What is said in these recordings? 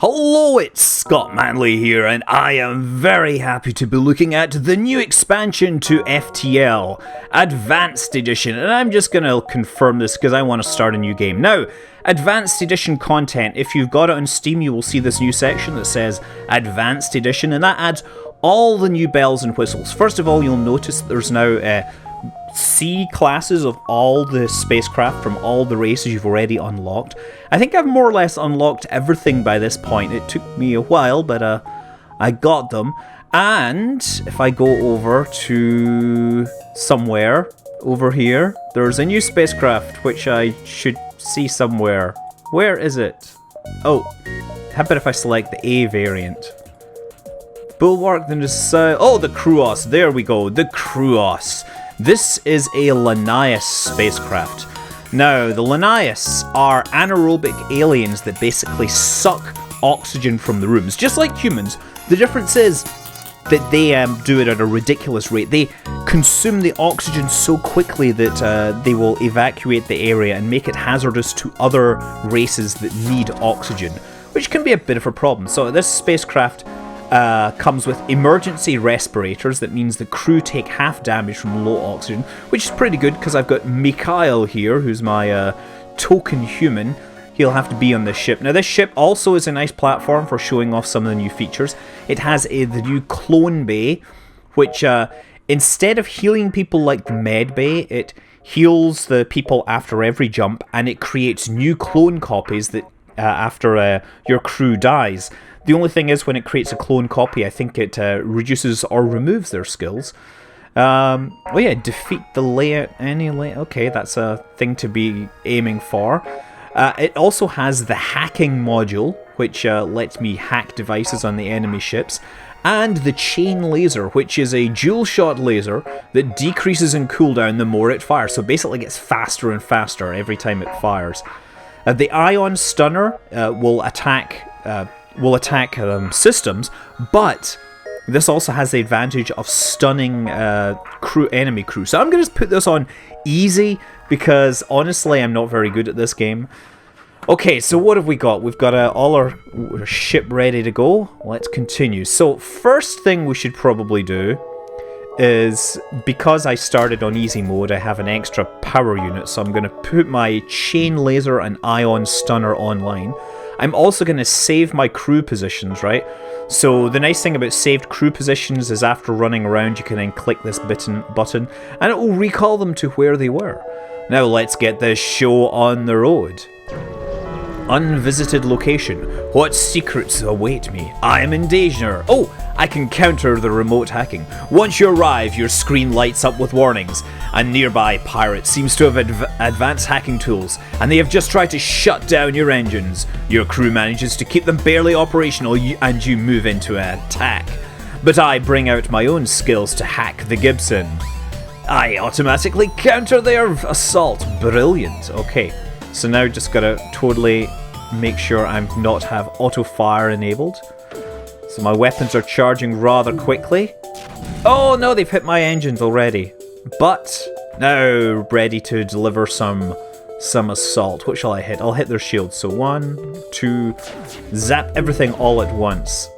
Hello, it's Scott Manley here, and I am very happy to be looking at the new expansion to FTL, Advanced Edition, and I'm just going to confirm this because I want to start a new game. Now, Advanced Edition content, if you've got it on Steam, you will see this new section that says Advanced Edition, and that adds all the new bells and whistles. First of all, you'll notice there's now C classes of all the spacecraft from all the races you've already unlocked. I think I've more or less unlocked everything by this point. It took me a while, but I got them. And if I go over to somewhere over here, there's a new spacecraft which I should see somewhere. Where is it? Oh, how about if I select the A variant? Bulwark, then the Kruos. There we go, the Kruos. This is a Linnaeus spacecraft. Now, the Linnaeus are anaerobic aliens that basically suck oxygen from the rooms, just like humans. The difference is that they do it at a ridiculous rate. They consume the oxygen so quickly that they will evacuate the area and make it hazardous to other races that need oxygen, which can be a bit of a problem. So this spacecraft comes with emergency respirators. That means the crew take half damage from low oxygen, which is pretty good because I've got Mikhail here, who's my token human. He'll have to be on this ship. Now, this ship also is a nice platform for showing off some of the new features. It has the new clone bay, which instead of healing people like the med bay, it heals the people after every jump, and it creates new clone copies that after your crew dies. The only thing is, when it creates a clone copy, I think it reduces or removes their skills. Oh yeah, defeat the layout, any layout. Okay, that's a thing to be aiming for. It also has the hacking module, which lets me hack devices on the enemy ships. And the chain laser, which is a dual shot laser that decreases in cooldown the more it fires. So basically it gets faster and faster every time it fires. The ion stunner will attack systems, but this also has the advantage of stunning enemy crew. So I'm going to put this on easy because honestly I'm not very good at this game. Okay, so what have we got? We've got all our ship ready to go. Let's continue. So first thing we should probably do is, because I started on easy mode, I have an extra power unit, so I'm going to put my chain laser and ion stunner online. I'm also going to save my crew positions, right? So the nice thing about saved crew positions is after running around you can then click this button and it will recall them to where they were. Now let's get this show on the road. Unvisited location. What secrets await me? I am in danger. Oh, I can counter the remote hacking. Once you arrive, your screen lights up with warnings. A nearby pirate seems to have advanced hacking tools, and they have just tried to shut down your engines. Your crew manages to keep them barely operational, and you move into an attack. But I bring out my own skills to hack the Gibson. I automatically counter their assault. Brilliant. Okay, so now just gotta totally make sure I'm not have auto fire enabled. So my weapons are charging rather quickly. Oh no, they've hit my engines already. But now ready to deliver some assault. What shall I hit? I'll hit their shields. So 1, 2, zap everything all at once.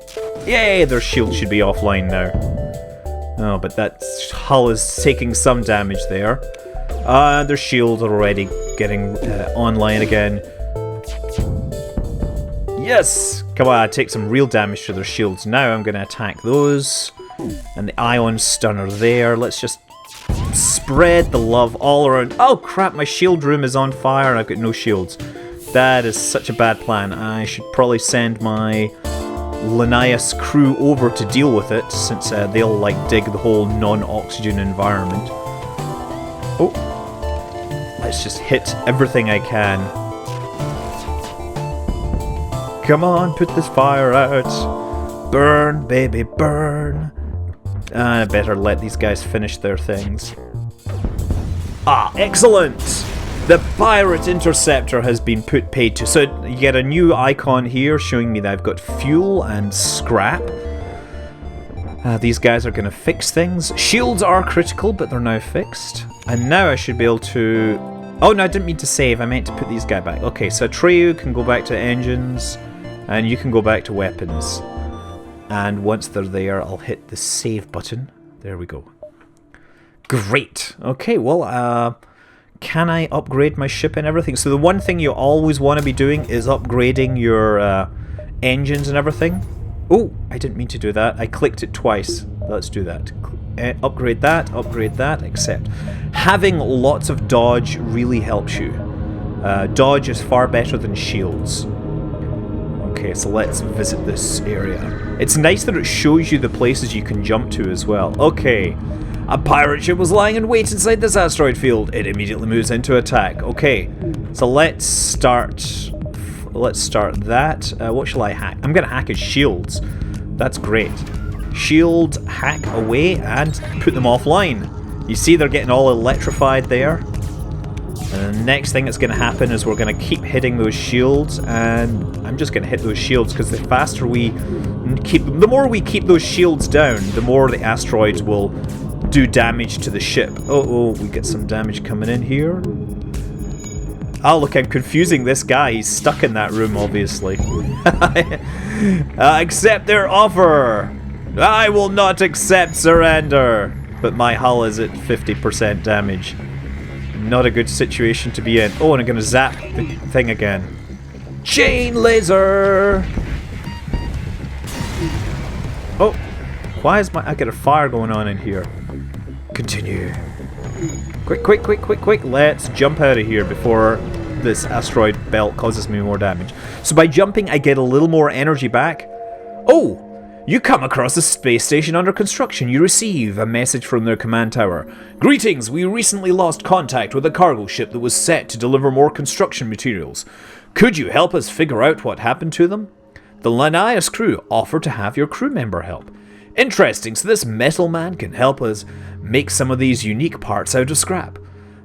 Yay, their shield should be offline now. Oh, but that hull is taking some damage there. Their shields are already getting online again. Yes! Come on, take some real damage to their shields. Now I'm going to attack those. And the ion stunner there. Let's just spread the love all around. Oh crap, my shield room is on fire and I've got no shields. That is such a bad plan. I should probably send my Linnaeus crew over to deal with it, since they'll dig the whole non-oxygen environment. Oh, let's just hit everything I can. Come on, put this fire out. Burn, baby, burn. I better let these guys finish their things. Ah, excellent! The pirate interceptor has been paid to. So you get a new icon here showing me that I've got fuel and scrap. These guys are going to fix things. Shields are critical, but they're now fixed. And now I should be able to... Oh, no, I didn't mean to save. I meant to put these guys back. Okay, so Atreyu can go back to engines. And you can go back to weapons. And once they're there, I'll hit the save button. There we go. Great. Okay, well, can I upgrade my ship and everything? So the one thing you always want to be doing is upgrading your engines and everything. Oh, I didn't mean to do that. I clicked it twice. Let's do that. Upgrade that, accept. Having lots of dodge really helps you. Dodge is far better than shields. Okay, so let's visit this area. It's nice that it shows you the places you can jump to as well. Okay, a pirate ship was lying in wait inside this asteroid field. It immediately moves into attack. Okay, so let's start that. What shall I hack? I'm gonna hack his shields. That's great. Shield, hack away, and put them offline. You see they're getting all electrified there. And the next thing that's going to happen is we're going to keep hitting those shields, and I'm just going to hit those shields because the faster we keep them, the more we keep those shields down, the more the asteroids will do damage to the ship. Oh, we get some damage coming in here. Oh, look, I'm confusing this guy. He's stuck in that room, obviously. Accept their offer. I will not accept surrender. But my hull is at 50% damage. Not a good situation to be in. Oh, and I'm going to zap the thing again. Chain laser! Oh, why is I got a fire going on in here? Continue. Quick. Let's jump out of here before this asteroid belt causes me more damage. So by jumping, I get a little more energy back. Oh! You come across a space station under construction. You receive a message from their command tower. Greetings, we recently lost contact with a cargo ship that was set to deliver more construction materials. Could you help us figure out what happened to them? The Linnaeus crew offer to have your crew member help. Interesting, so this metal man can help us make some of these unique parts out of scrap.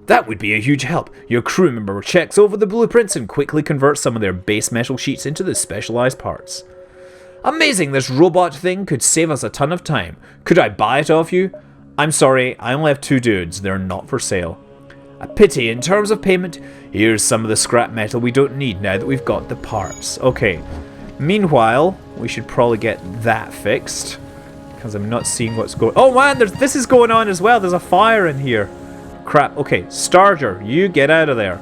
That would be a huge help. Your crew member checks over the blueprints and quickly converts some of their base metal sheets into the specialized parts. Amazing, this robot thing could save us a ton of time. Could I buy it off you? I'm sorry, I only have 2 dudes. They're not for sale. A pity. In terms of payment, here's some of the scrap metal we don't need now that we've got the parts. Okay. Meanwhile, we should probably get that fixed. Because I'm not seeing what's going... Oh man, this is going on as well. There's a fire in here. Crap. Okay, Starger, you get out of there.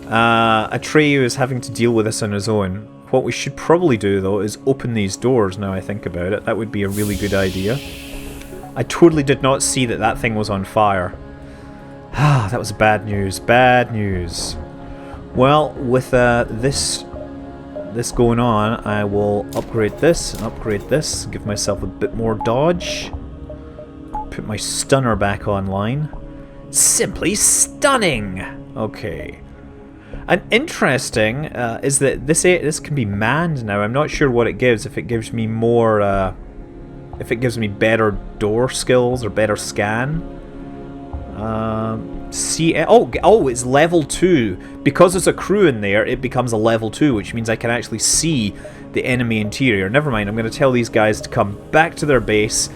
Atreyu is having to deal with this on his own. What we should probably do, though, is open these doors now I think about it. That would be a really good idea. I totally did not see that that thing was on fire. Ah, that was bad news. Bad news. Well, with this going on, I will upgrade this and upgrade this. Give myself a bit more dodge. Put my stunner back online. Simply stunning! Okay. And interesting is that this can be manned now. I'm not sure what it gives. If it gives me more, if it gives me better door skills or better scan. Oh, it's level 2. Because there's a crew in there, it becomes a level 2, which means I can actually see the enemy interior. Never mind. I'm going to tell these guys to come back to their base,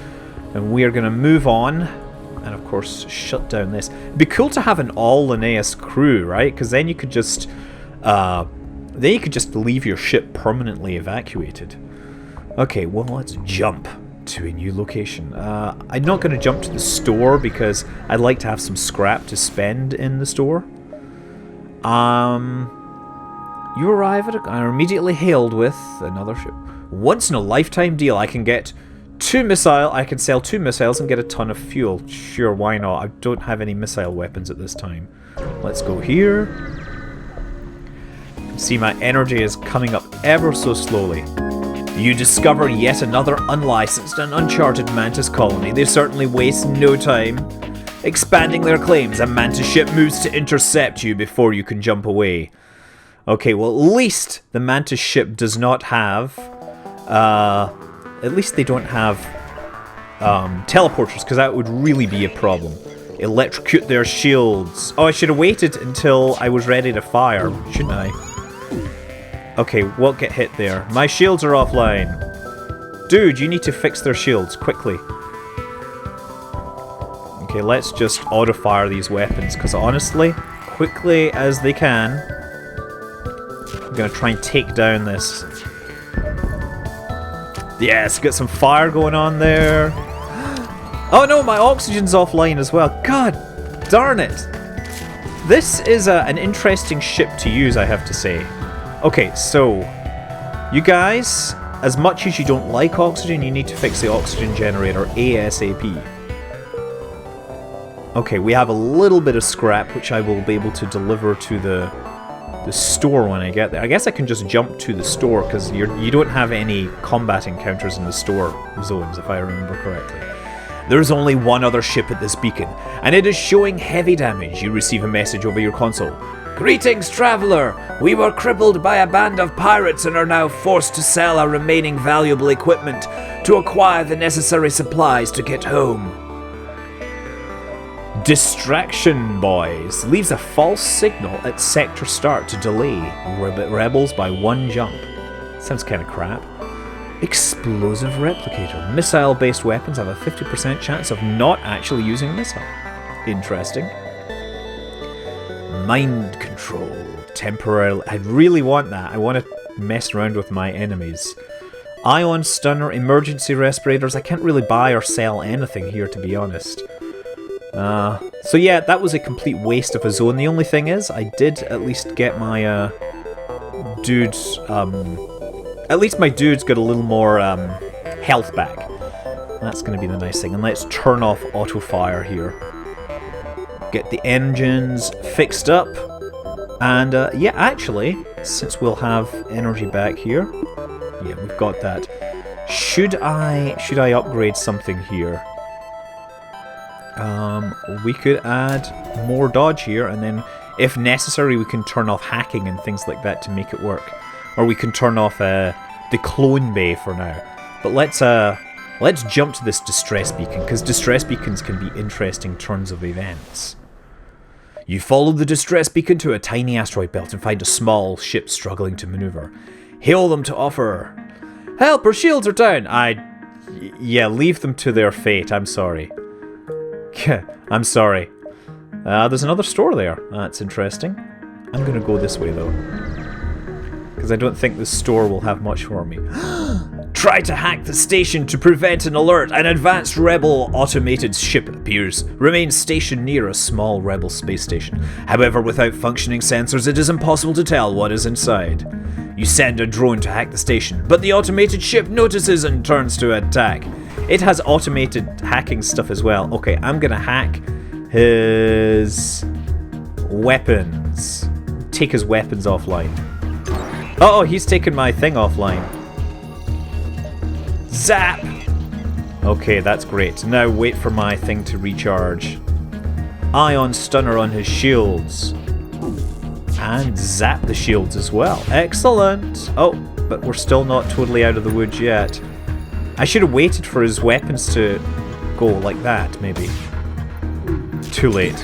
and we are going to move on. And of course, shut down this. It'd be cool to have an all Linnaeus crew, right? Because then you could just, leave your ship permanently evacuated. Okay, well, let's jump to a new location. I'm not going to jump to the store because I'd like to have some scrap to spend in the store. You arrive at are immediately hailed with another ship. Once in a lifetime deal. I can get 2 missile. I can sell 2 missiles and get a ton of fuel. Sure, why not? I don't have any missile weapons at this time. Let's go here. See, my energy is coming up ever so slowly. You discover yet another unlicensed and uncharted Mantis colony. They certainly waste no time. Expanding their claims, a Mantis ship moves to intercept you before you can jump away. Okay, well, at least the Mantis ship does not have... at least they don't have teleporters, because that would really be a problem. Electrocute their shields. Oh, I should have waited until I was ready to fire, shouldn't I? Okay, what get hit there? My shields are offline. Dude, you need to fix their shields, quickly. Okay, let's just auto-fire these weapons, because honestly, quickly as they can, going to try and take down this. Yes, got some fire going on there. Oh no, my oxygen's offline as well. God darn it. This is an interesting ship to use, I have to say. Okay, so you guys, as much as you don't like oxygen, you need to fix the oxygen generator ASAP. Okay, we have a little bit of scrap, which I will be able to deliver to the store when I get there. I guess I can just jump to the store, because you don't have any combat encounters in the store zones, if I remember correctly. There's only one other ship at this beacon, and it is showing heavy damage. You receive a message over your console. Greetings, traveler! We were crippled by a band of pirates and are now forced to sell our remaining valuable equipment to acquire the necessary supplies to get home. Distraction, boys. Leaves a false signal at sector start to delay rebels by 1 jump. Sounds kind of crap. Explosive replicator. Missile-based weapons have a 50% chance of not actually using a missile. Interesting. Mind control. Temporarily. I really want that. I want to mess around with my enemies. Ion stunner. Emergency respirators. I can't really buy or sell anything here, to be honest. So yeah, that was a complete waste of a zone. The only thing is, I did at least get my dude's at least my dude's got a little more health back. That's going to be the nice thing. And let's turn off auto fire here. Get the engines fixed up. And yeah, actually, since we'll have energy back here, yeah, we've got that. Should I upgrade something here? We could add more dodge here, and then if necessary we can turn off hacking and things like that to make it work. Or we can turn off the clone bay for now. But let's jump to this distress beacon, because distress beacons can be interesting turns of events. You follow the distress beacon to a tiny asteroid belt and find a small ship struggling to maneuver. Hail them to offer. Help, our shields are down! Yeah, leave them to their fate, I'm sorry. I'm sorry. There's another store there. That's interesting. I'm gonna go this way though, because I don't think the store will have much for me. Try to hack the station to prevent an alert. An advanced rebel automated ship appears. Remain stationed near a small rebel space station. However, without functioning sensors, it is impossible to tell what is inside. You send a drone to hack the station, but the automated ship notices and turns to attack. It has automated hacking stuff as well. Okay, I'm gonna hack his weapons. Take his weapons offline. Oh, he's taken my thing offline. Zap! Okay, that's great. Now wait for my thing to recharge. Ion stunner on his shields. And zap the shields as well. Excellent! Oh, but we're still not totally out of the woods yet. I should have waited for his weapons to go like that, maybe. Too late.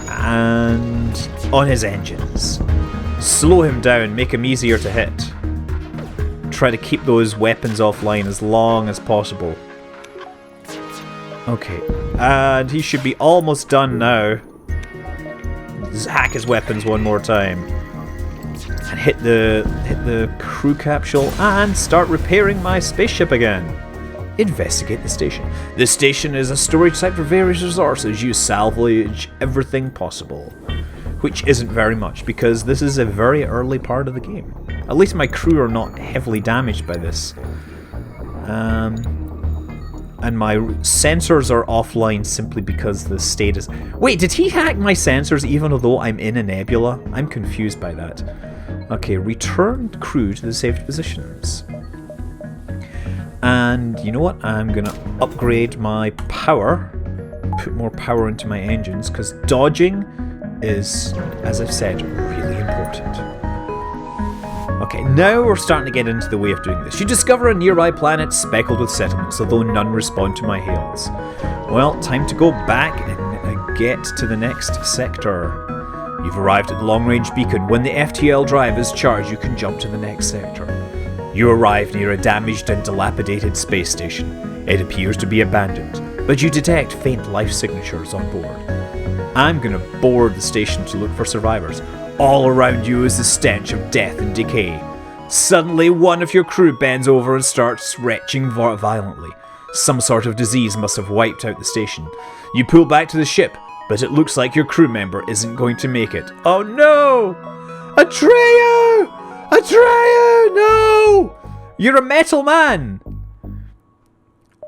And on his engines. Slow him down, make him easier to hit. Try to keep those weapons offline as long as possible. Okay, and he should be almost done now. Hack his weapons one more time. And hit the crew capsule and start repairing my spaceship again. Investigate the station. This station is a storage site for various resources. You salvage everything possible. Which isn't very much, because this is a very early part of the game. At least my crew are not heavily damaged by this. And my sensors are offline simply because the state is... Wait, did he hack my sensors even though I'm in a nebula? I'm confused by that. Okay, return crew to the saved positions. And you know what? I'm gonna upgrade my power. Put more power into my engines, because dodging is, as I've said, really important. Okay, now we're starting to get into the way of doing this. You discover a nearby planet speckled with settlements, although none respond to my hails. Well, time to go back and get to the next sector. You've arrived at the long-range beacon. When the FTL drive is charged, you can jump to the next sector. You arrive near a damaged and dilapidated space station. It appears to be abandoned, but you detect faint life signatures on board. I'm gonna board the station to look for survivors. All around you is the stench of death and decay. Suddenly, one of your crew bends over and starts retching violently. Some sort of disease must have wiped out the station. You pull back to the ship, but it looks like your crew member isn't going to make it. Oh no! Atreyu! Atreyu! No! You're a metal man!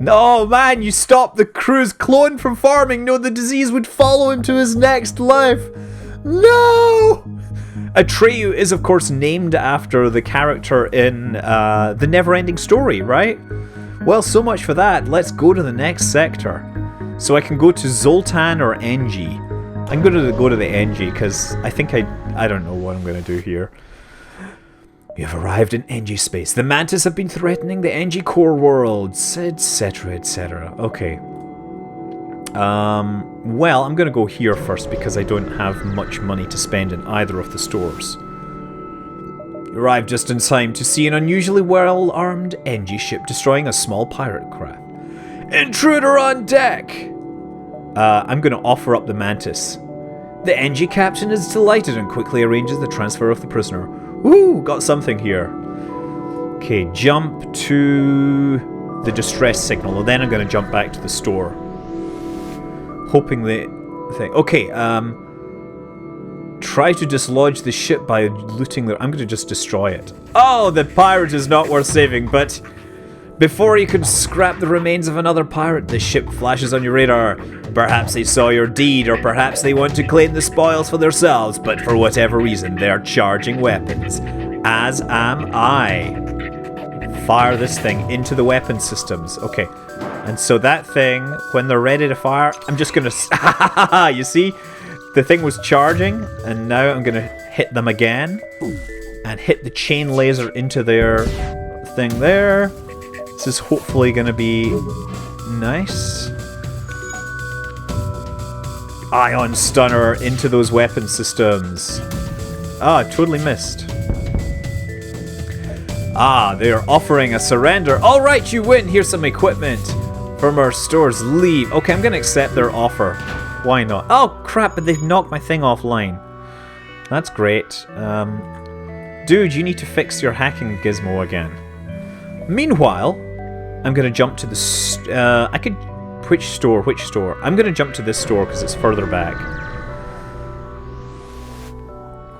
No, man, you stopped the crew's clone from forming. No, the disease would follow him to his next life. No! Atreyu is, of course, named after the character in the Neverending Story, right? Well, so much for that. Let's go to the next sector. So I can go to Zoltan or Engi. I'm going to go to the Engi because I think I don't know what I'm going to do here. You have arrived in Engi space. The Mantis have been threatening the Engi core worlds, etc., etc. Okay. Well, I'm going to go here first because I don't have much money to spend in either of the stores. You arrived just in time to see an unusually well-armed Engi ship destroying a small pirate craft. Intruder on deck! I'm going to offer up the Mantis. The Engi captain is delighted and quickly arranges the transfer of the prisoner. Woo! Got something here. Okay, jump to the distress signal, and then I'm going to jump back to the store. Hoping the thing... Okay, try to dislodge the ship by looting the... I'm going to just destroy it. Oh, the pirate is not worth saving, but... Before you can scrap the remains of another pirate, the ship flashes on your radar. Perhaps they saw your deed, or perhaps they want to claim the spoils for themselves, but for whatever reason, they're charging weapons. As am I. Fire this thing into the weapon systems. Okay. And so that thing, when they're ready to fire, I'm just going to... You see? The thing was charging, and now I'm going to hit them again. And hit the chain laser into their thing there. This is hopefully going to be nice. Ion Stunner into those weapon systems. Ah, I totally missed. Ah, they're offering a surrender. Alright, you win. Here's some equipment from our stores. Leave. Okay, I'm going to accept their offer. Why not? Oh, crap, but they've knocked my thing offline. That's great. Dude, you need to fix your hacking gizmo again. Meanwhile, I'm going to jump to the... I could... Which store? Which store? I'm going to jump to this store because it's further back.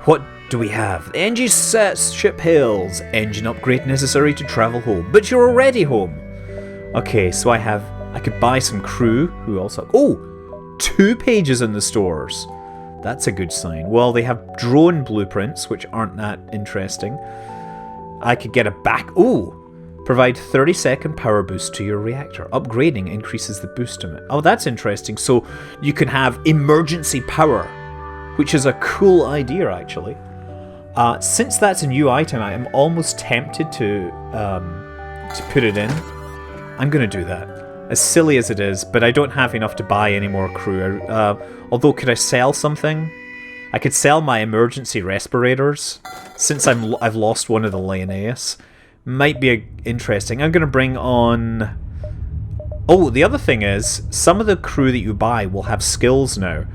What do we have? Engi ship hails. Engine upgrade necessary to travel home. But you're already home. Okay, so I could buy some crew who also... Oh! 2 pages in the stores. That's a good sign. Well, they have drone blueprints, which aren't that interesting. I could get a back... Oh! Provide 30-second power boost to your reactor. Upgrading increases the boost amount. Oh, that's interesting. So you can have emergency power, which is a cool idea, actually. Since that's a new item, I am almost tempted to put it in. I'm going to do that. As silly as it is, but I don't have enough to buy any more crew. Although, could I sell something? I could sell my emergency respirators, since I've lost one of the Linnaeus. Might be interesting. I'm going to bring on... Oh, the other thing is, some of the crew that you buy will have skills now.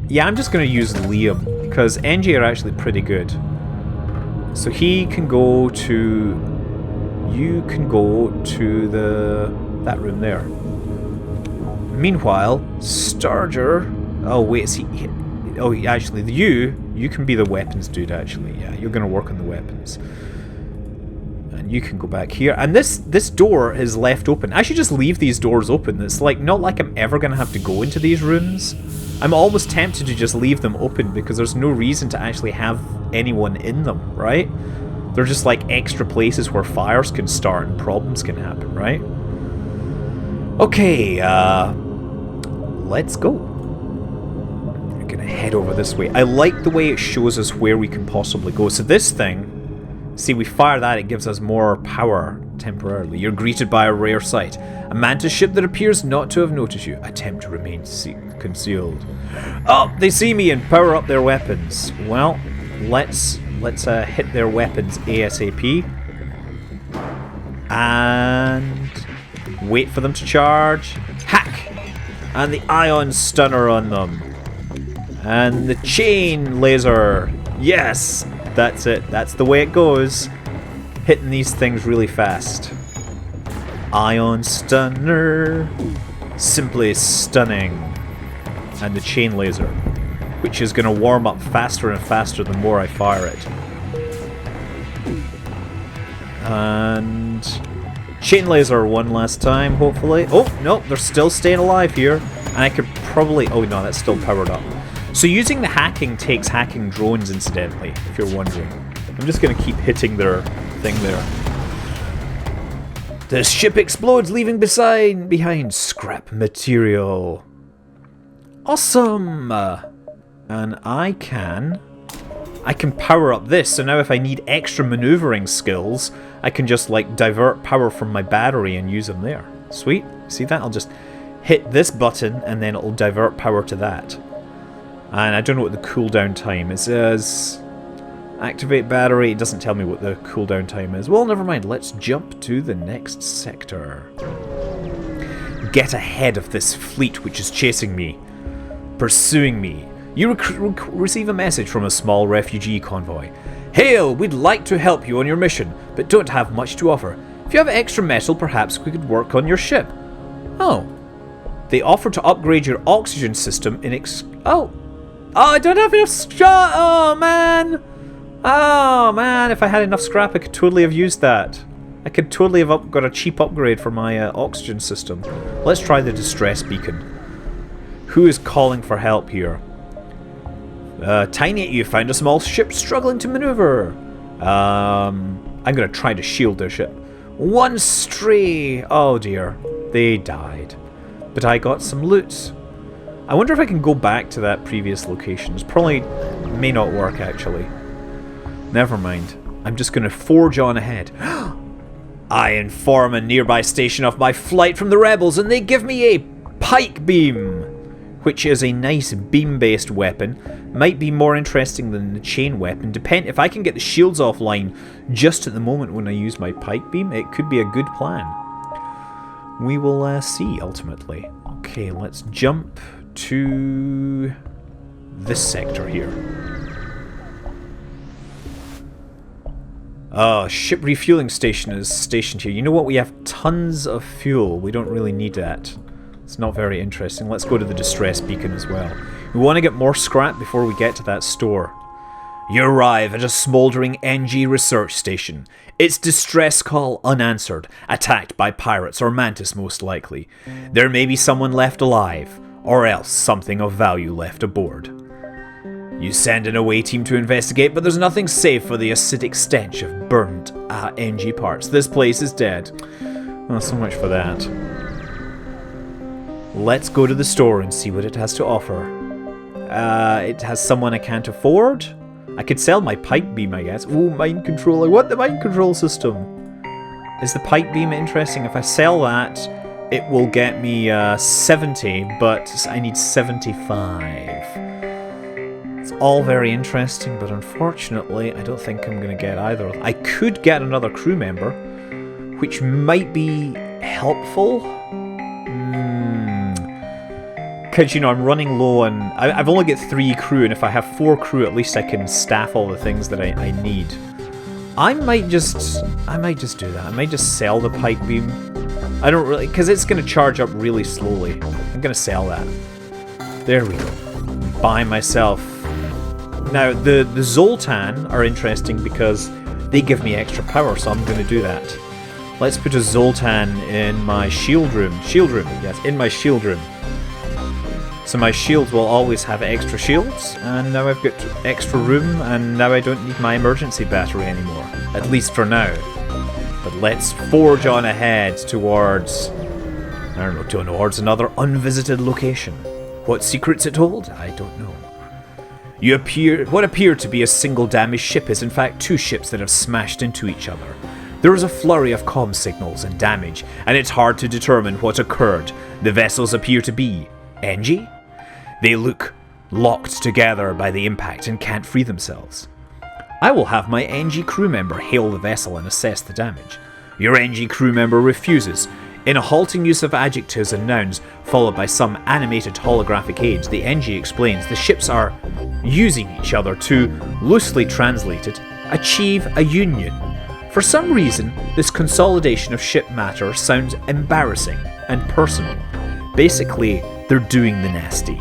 Yeah, I'm just going to use Liam, because Engi are actually pretty good. So he can go to... You can go to that room there. Meanwhile, Starger... Oh, wait, is he... Oh, actually, you can be the weapons dude, actually. Yeah, you're going to work on the weapons. And you can go back here. And this door is left open. I should just leave these doors open. It's like not like I'm ever going to have to go into these rooms. I'm almost tempted to just leave them open because there's no reason to actually have anyone in them, right? They're just like extra places where fires can start and problems can happen, right? Okay, let's go. Gonna head over this way. I like the way it shows us where we can possibly go. So this thing, see, we fire that, it gives us more power temporarily. You're greeted by a rare sight. A mantis ship that appears not to have noticed you. Attempt to remain concealed. Oh, they see me and power up their weapons. Well, let's hit their weapons ASAP. And wait for them to charge. Hack! And the ion stunner on them. And the chain laser. Yes! That's it. That's the way it goes. Hitting these things really fast. Ion stunner. Simply stunning. And the chain laser, which is going to warm up faster and faster the more I fire it. And chain laser one last time, hopefully. Oh, no, they're still staying alive here. And I could probably... Oh, no, that's still powered up. So using the hacking takes hacking drones, incidentally, if you're wondering. I'm just going to keep hitting their thing there. The ship explodes, leaving behind scrap material. Awesome! And I can power up this, so now if I need extra maneuvering skills, I can just like divert power from my battery and use them there. Sweet. See that? I'll just hit this button and then it'll divert power to that. And I don't know what the cooldown time is. It says activate battery. It doesn't tell me what the cooldown time is. Well, never mind. Let's jump to the next sector. Get ahead of this fleet which is chasing me. Pursuing me. You receive a message from a small refugee convoy. Hail, we'd like to help you on your mission, but don't have much to offer. If you have extra metal, perhaps we could work on your ship. Oh. They offer to upgrade your oxygen system in Oh, I don't have enough scrap! Oh, man! Oh, man, if I had enough scrap, I could totally have used that. I could totally have got a cheap upgrade for my oxygen system. Let's try the distress beacon. Who is calling for help here? Tiny, you found a small ship struggling to maneuver. I'm going to try to shield their ship. One stray. Oh dear. They died. But I got some loot. I wonder if I can go back to that previous location. It probably may not work, actually. Never mind. I'm just going to forge on ahead. I inform a nearby station of my flight from the rebels, and they give me a pike beam, which is a nice beam-based weapon. Might be more interesting than the chain weapon. If I can get the shields offline just at the moment when I use my pike beam, it could be a good plan. We will see, ultimately. Okay, let's jump to this sector here. Ship refueling station is stationed here. You know what? We have tons of fuel. We don't really need that. It's not very interesting. Let's go to the distress beacon as well. We want to get more scrap before we get to that store. You arrive at a smouldering NG research station. Its distress call unanswered, attacked by pirates or mantis most likely. There may be someone left alive, or else something of value left aboard. You send an away team to investigate, but there's nothing safe for the acidic stench of burnt NG parts. This place is dead. Well, so much for that. Let's go to the store and see what it has to offer. It has someone I can't afford. I could sell my pipe beam, I guess. Ooh, mind control. I want the mind control system. Is the pipe beam interesting? If I sell that, it will get me 70, but I need 75. It's all very interesting, but unfortunately, I don't think I'm going to get either. I could get another crew member, which might be helpful. Because, you know, I'm running low on... I've only got 3 crew, and if I have 4 crew, at least I can staff all the things that I need. I might just do that. I might just sell the pike beam. I don't really... Because it's going to charge up really slowly. I'm going to sell that. There we go. Buy myself... Now, the Zoltan are interesting because they give me extra power, so I'm going to do that. Let's put a Zoltan in my shield room. Shield room, yes, in my shield room. So my shields will always have extra shields, and now I've got extra room, and now I don't need my emergency battery anymore. At least for now. But let's forge on ahead towards... I don't know, towards another unvisited location. What secrets it hold? I don't know. What appear to be a single damaged ship is in fact 2 ships that have smashed into each other. There is a flurry of comm signals and damage, and it's hard to determine what occurred. The vessels appear to be... NG? They look locked together by the impact and can't free themselves. I will have my NG crew member hail the vessel and assess the damage. Your NG crew member refuses. In a halting use of adjectives and nouns, followed by some animated holographic aids, the NG explains the ships are using each other to, loosely translated, achieve a union. For some reason, this consolidation of ship matter sounds embarrassing and personal. Basically, they're doing the nasty.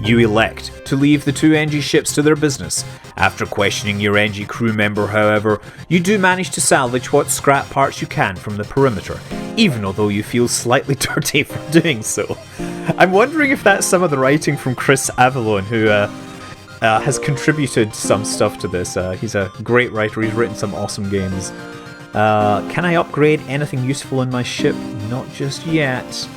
You elect to leave the two NG ships to their business. After questioning your NG crew member, however, you do manage to salvage what scrap parts you can from the perimeter, even although you feel slightly dirty for doing so. I'm wondering if that's some of the writing from Chris Avalon, who has contributed some stuff to this. He's a great writer, he's written some awesome games. Can I upgrade anything useful in my ship? Not just yet.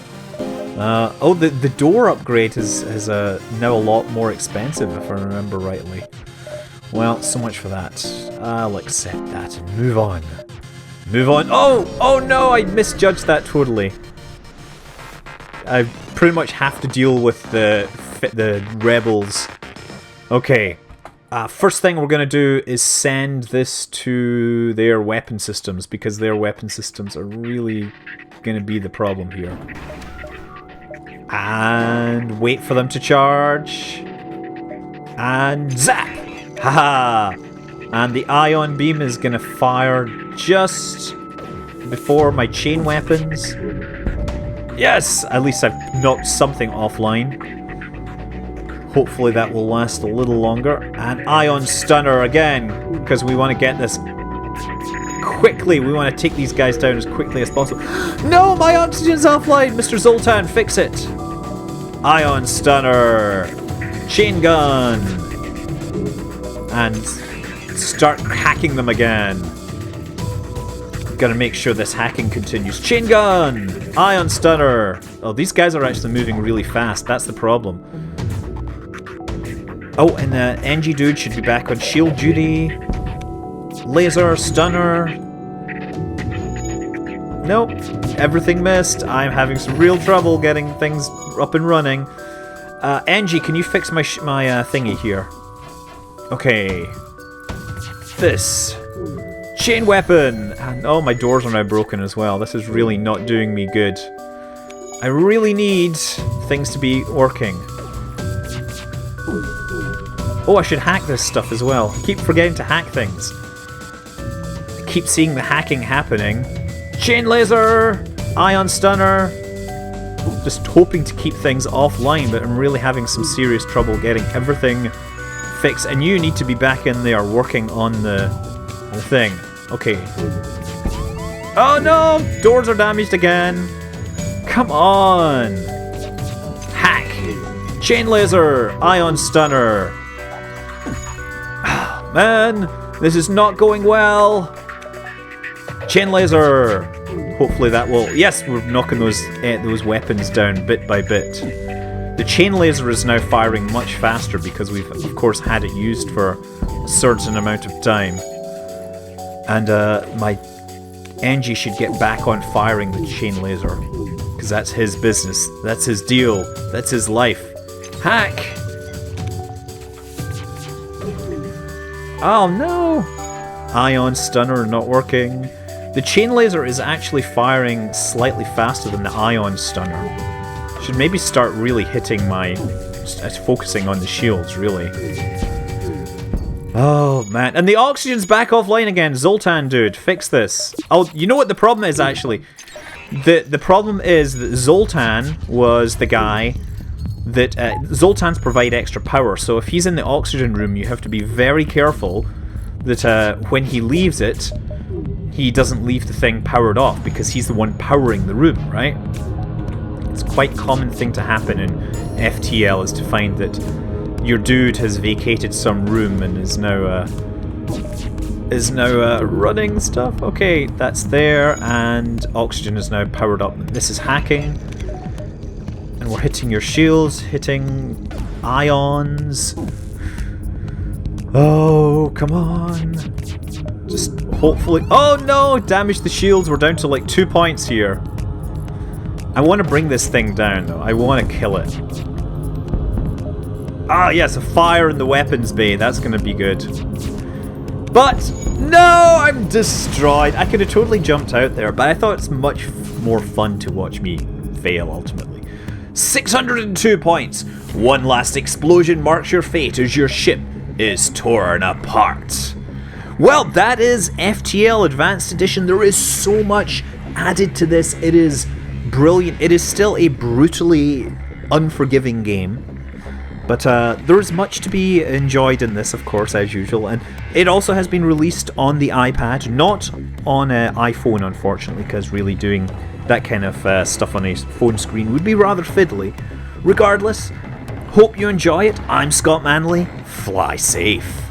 The door upgrade is now a lot more expensive, if I remember rightly. Well, so much for that. I'll accept that and move on. Move on. Oh no, I misjudged that totally. I pretty much have to deal with the rebels. Okay. First thing we're going to do is send this to their weapon systems, because their weapon systems are really going to be the problem here. And wait for them to charge. And zap! Haha! And the ion beam is gonna fire just before my chain weapons. Yes! At least I've knocked something offline. Hopefully that will last a little longer. And ion stunner again, because we want to get this quickly. We want to take these guys down as quickly as possible. No, my oxygen's offline! Mr. Zoltan, fix it! Ion stunner! Chain gun! And start hacking them again. Gotta make sure this hacking continues. Chain gun! Ion stunner! Oh, these guys are actually moving really fast. That's the problem. Oh, and the NG dude should be back on shield duty. Laser, stunner. Nope, everything missed. I'm having some real trouble getting things up and running. Angie, can you fix my thingy here? Okay. This. Chain weapon! And oh, my doors are now broken as well. This is really not doing me good. I really need things to be working. Oh, I should hack this stuff as well. I keep forgetting to hack things. I keep seeing the hacking happening. Chain laser! Ion stunner! Just hoping to keep things offline, but I'm really having some serious trouble getting everything fixed. And you need to be back in there working on the thing. Okay. Oh no! Doors are damaged again! Come on! Hack! Chain laser! Ion stunner! Man, this is not going well! Chain laser! Hopefully that will... Yes, we're knocking those weapons down bit by bit. The chain laser is now firing much faster because we've, of course, had it used for a certain amount of time. And my Angie should get back on firing the chain laser. Because that's his business. That's his deal. That's his life. Hack! Oh no! Ion stunner not working. The chain laser is actually firing slightly faster than the ion stunner. Should maybe start really hitting my... focusing on the shields, really. Oh, man. And the oxygen's back offline again. Zoltan, dude, fix this. Oh, you know what the problem is, actually? The problem is that Zoltan was the guy that... Zoltans provide extra power, so if he's in the oxygen room, you have to be very careful that when he leaves it, he doesn't leave the thing powered off, because he's the one powering the room, right? It's quite a common thing to happen in FTL, is to find that your dude has vacated some room and is now running stuff. Okay, that's there, and oxygen is now powered up. This is hacking, and we're hitting your shields, hitting ions. Oh, come on. Just hopefully... Oh no! Damage the shields. We're down to like 2 points here. I want to bring this thing down though. I want to kill it. Ah yes, a fire in the weapons bay. That's going to be good. But no! I'm destroyed. I could have totally jumped out there, but I thought it's much more fun to watch me fail ultimately. 602 points. One last explosion marks your fate as your ship is torn apart. Well, that is FTL Advanced Edition. There is so much added to this. It is brilliant. It is still a brutally unforgiving game. But there is much to be enjoyed in this, of course, as usual. And it also has been released on the iPad, not on iPhone, unfortunately, because really doing that kind of stuff on a phone screen would be rather fiddly. Regardless, hope you enjoy it. I'm Scott Manley. Fly safe.